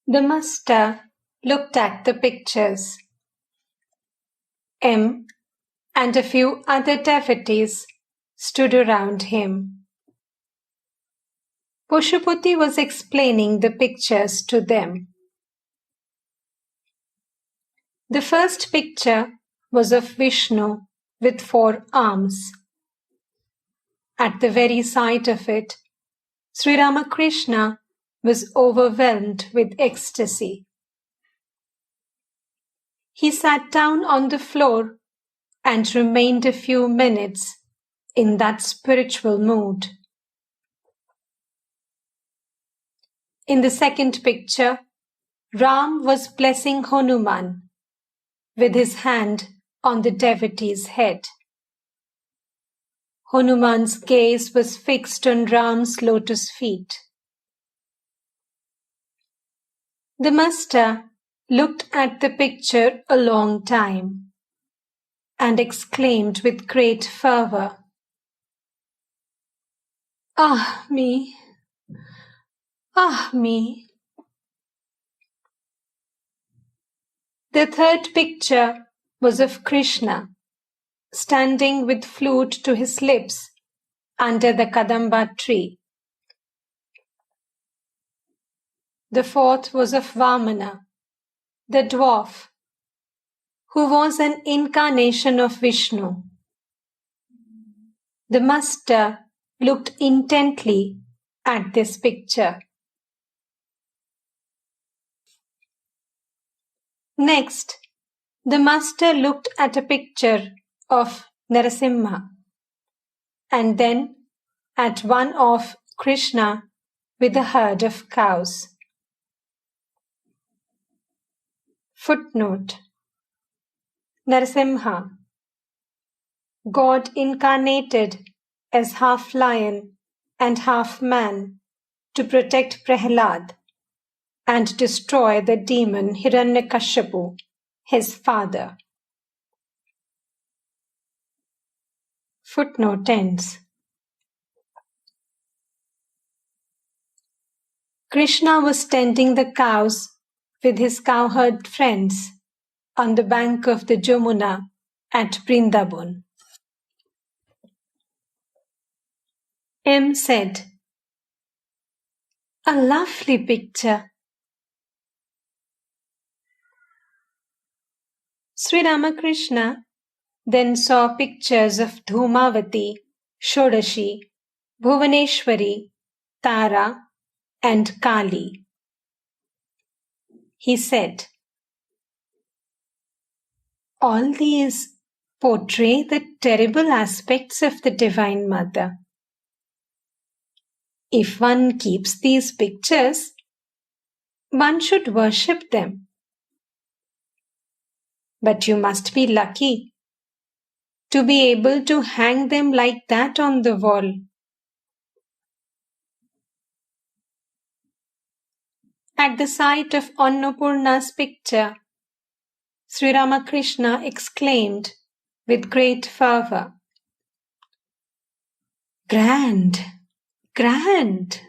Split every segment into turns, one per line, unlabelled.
The master looked at the pictures. M and a few other devotees stood around him. Pashupati was explaining the pictures to them. The first picture was of Vishnu with 4 arms. At the very sight of it, Sri Ramakrishna was overwhelmed with ecstasy. He sat down on the floor and remained a few minutes in that spiritual mood. In the second picture, Ram was blessing Hanuman with his hand on the devotee's head. Hanuman's gaze was fixed on Ram's lotus feet. The master looked at the picture a long time and exclaimed with great fervor, "Ah me! Ah me!" The third picture was of Krishna, standing with flute to his lips under the Kadamba tree. The fourth was of Vamana, the dwarf, who was an incarnation of Vishnu. The master looked intently at this picture. Next, the master looked at a picture of Narasimha and then at one of Krishna with a herd of cows. Footnote: Narasimha, God incarnated as half lion and half man to protect Prahlad and destroy the demon Hiranyakashipu, his father. Footnote ends. Krishna was tending the cows with his cowherd friends on the bank of the Jamuna at Vrindavan. M said, "A lovely picture." Sri Ramakrishna then saw pictures of Dhumavati, Shodashi, Bhuvaneshwari, Tara, and Kali. He said, "All these portray the terrible aspects of the Divine Mother. If one keeps these pictures, one should worship them. But you must be lucky to be able to hang them like that on the wall." At the sight of Annapurna's picture, Sri Ramakrishna exclaimed with great fervor, "Grand! Grand!"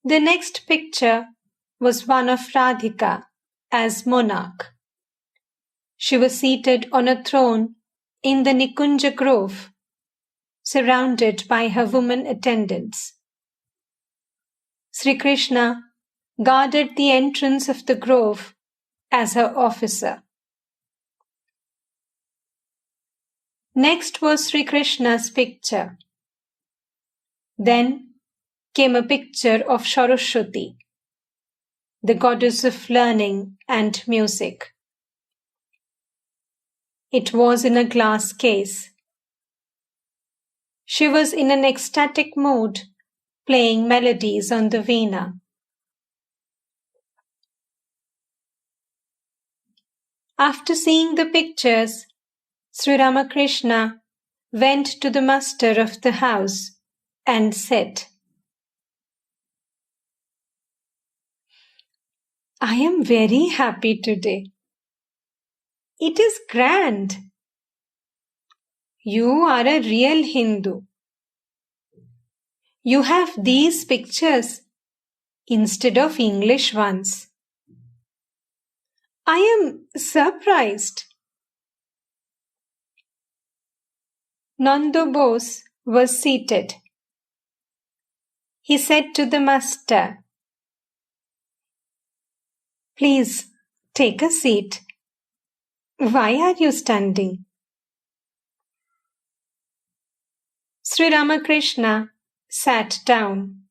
The next picture was one of Radhika as monarch. She was seated on a throne in the Nikunja grove, surrounded by her women attendants. Sri Krishna guarded the entrance of the grove as her officer. Next was Sri Krishna's picture. Then came a picture of Saraswati, the goddess of learning and music. It was in a glass case. She was in an ecstatic mood, playing melodies on the veena. After seeing the pictures, Sri Ramakrishna went to the master of the house and said, "I am very happy today. It is grand. You are a real Hindu. You have these pictures instead of English ones. I am surprised. Nanda Bose was seated. He said to the master, "Please take a seat. Why are you standing?" Sri Ramakrishna sat down.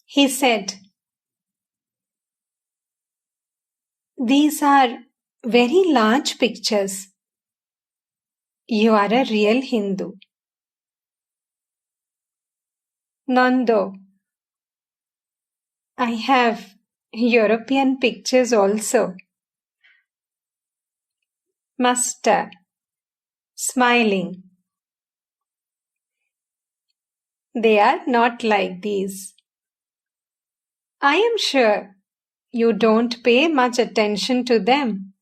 He said, "These are very large pictures. You are a real Hindu." Nando, I have European pictures also. Master, smiling. They are not like these. I am sure you don't pay much attention to them.